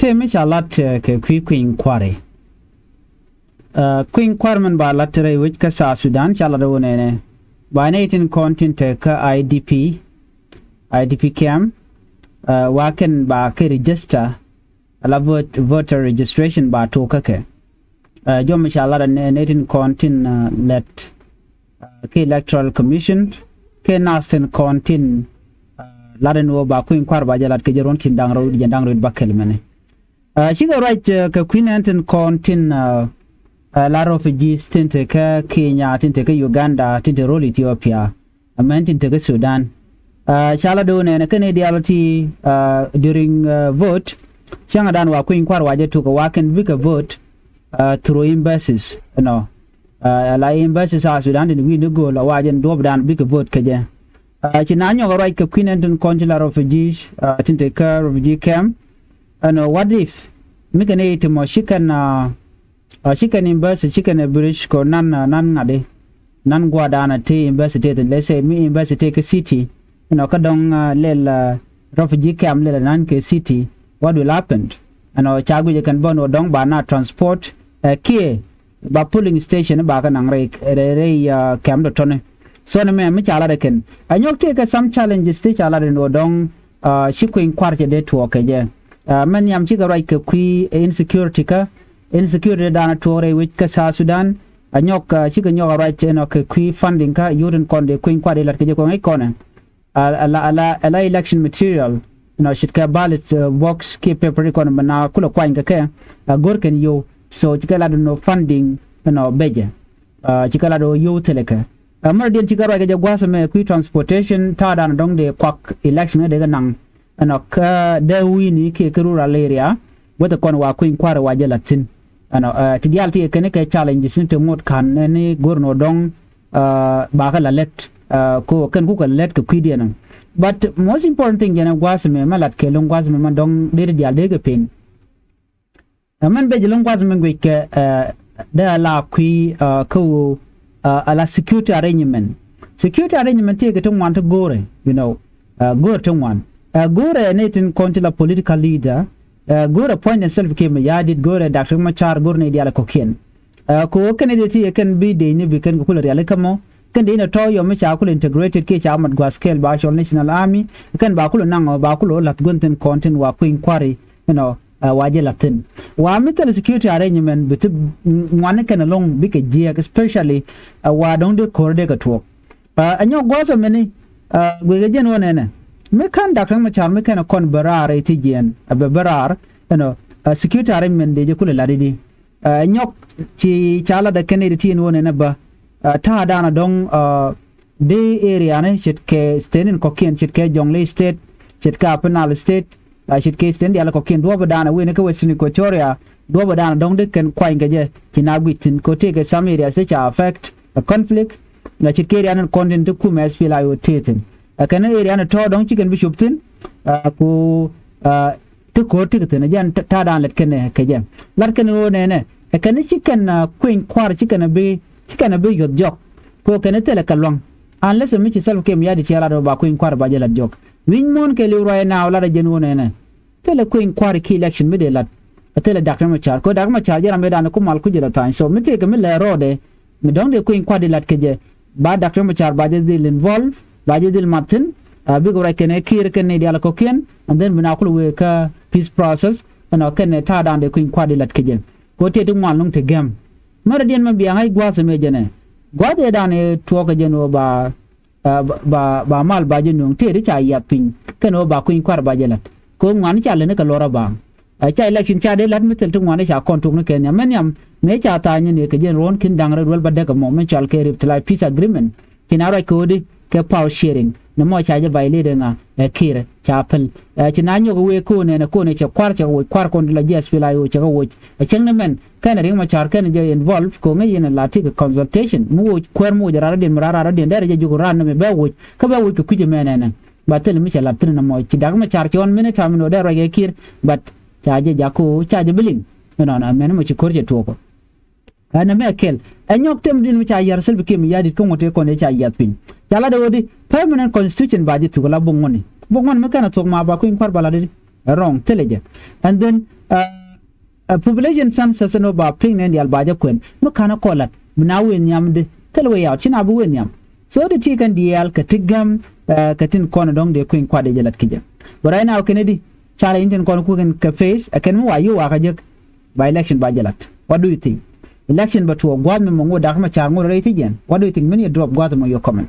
te mi chalat ke queen quarry queen quarman ba latre which ka sa Sudan chalado ne ba natin content ka IDP camp waken ba ke register ala voter registration ba to ka ke jo mi chalada natin content let ke electoral commission ke nasten content laden wo ba queen kwar ba jalat ke jeron kin dang road bakel mane shiga right ka queen anten content la refugees tinte ka Kenya tinte ka Uganda tinte role Ethiopia amen tinte ka Sudan chala do ne ka ne reality during vote shanga dan wa queen kwar waje to ka waken big vote through embassies la embassies a Sudan din we go la wajen dob dan big vote ka je chinanyo ga right ka queen anten consular refugees tinte ka refugee camp what if mikane timo chicken embassy chicken bridge ko nan ngade nan guadana te embassy te let's say me embassy te ke city ka dong lel refugee camp lel nan ke city what will happen chagu je kan bono dong ba na transport ke ba polling station ba kan re camp do tone so ne me chala de ken anyok te ka some challenges te chala de no dong shikuin kwarte de to ke je man yam chi ga right ke qui insecurity ka insecurity dana tore which ka sa Sudan anyok chiga nyoga right no ke qui funding ka yurin konde queen kwade lat ke ko ngai kona ala election material shit ka ballot box ke paper ko na kula kwanga ke gorken yo so chiga la no funding beje chiga la do yo teleka amar den chiga ra ke gwasa me qui transportation ta dana dong de kwak election de nang ka de wini ke rural area wata kon wa queen kware waje latin tidialti kene ke challenge sinte mot kan ne gorno dong ba ka let ko ken ku ka let ka kwidiana but most important thing jana gwasme malat ke long gwasme man dong de dial de pen man be long gwasme ngwe ke da la kwi ko ala security arrangement te ke to want to gore go to one gore ne tin kontila political leader gore point itself came yadid gore Dr. Machar gore ne diala kokien ko candidate can be de ni bikan ko kula yale kamo kan de na to yo me cha kula integrated ke cha mat gwaskel ba shol national army kan ba kula nang ba kula lat gonten content wa queen quarry waje latin wa mital security arrangement bit ngwane kan long big je especially wa don de korde ka to anyo goso meni gwe gen wonene me kan Dr. Machar me kan kon barare tigen abe barar security arrangement de kula ladidi nyok ci chala da kene tin wona na ba ta dana dong de area ne chit ke stenin kokien chit ke jongle state chit ka penal state chit ke sten dia la kokien do ba dana we ne ka western equatoria do ba dana dong de ken kwai ngaje kinabitin ko te ke some area se cha affect a conflict na chit ke area nan content ku mes pila yo tetin kana area na to dong chicken bishop tin ko to ko tikete na jan ta dan let kene ke jan lar kene o ne kana chicken queen kwar chicken be yot jok ko kana tele kalong unless mi ci self kem yadi ci ala do ba queen kwar ba jela jok win mon ke li roy na wala da jen wona ne tele queen kwar ki election mi de lat tele Dr. Machar ko Dr. Machar jara me dan ko mal ku jela tan so mi te ke mi le rode mi dong de queen kwar de lat ke je ba Dr. Machar ba de involve ba de dil martin bi go rekene kir ken de ala ko ken and then bina ko we ka peace process ken ta dan de queen kwar de lat ke je ko te dum mal nung te gam mara dien ma biya ngai gwasa me jene gwade dane to ka jeno ba mal ba jeno te ri cha ya pin keno ba kuin kwar ba jelat ko ngwan cha le ne ka lora ba cha election cha de lat mitel to ngwan cha kontuk ne kenya men yam me cha ta ni ne ke jen ron kin dang re ba de ka mo men chal ke reply peace agreement kinara ko di ke power sharing ne mo cha je bai le de nga kire cha pel china nyo we ko ne cha kwar cha we kwar kon la jes pila yo cha wo cheng ne men kana ring ma char kana je involve ko ngai ne la tik consultation mu kwar mu jara den marara den dare je jugo ran me be wo ka be wo ku kuje menene ba tel mi cha la tin na mo ci dag ma char ci on minute am no dare ge kir but cha je jako cha je biling na men mo ci korje to ko ana me kel anyok tem din mi cha yar sel bikim yadi ko ngote ko ne cha yat pin chala de wodi permanent constitution ba je tu la bongoni me kana to ma ba ko in kwar bala de wrong teleje and then population census no ba ping ne yal baja kwen mo kana kolat na wen yam de telwe yaw china bu wen yam so the chicken dial katigam katin kono dong de kwen kwade jalat kije but right now kennedy chala inten kono ku ken ka face aken mo wayo wa kajek by election ba jalat what do you think election but wo gwam mo ngoda kama cha ngoro reti gen what do you think many drop gwam mo your comment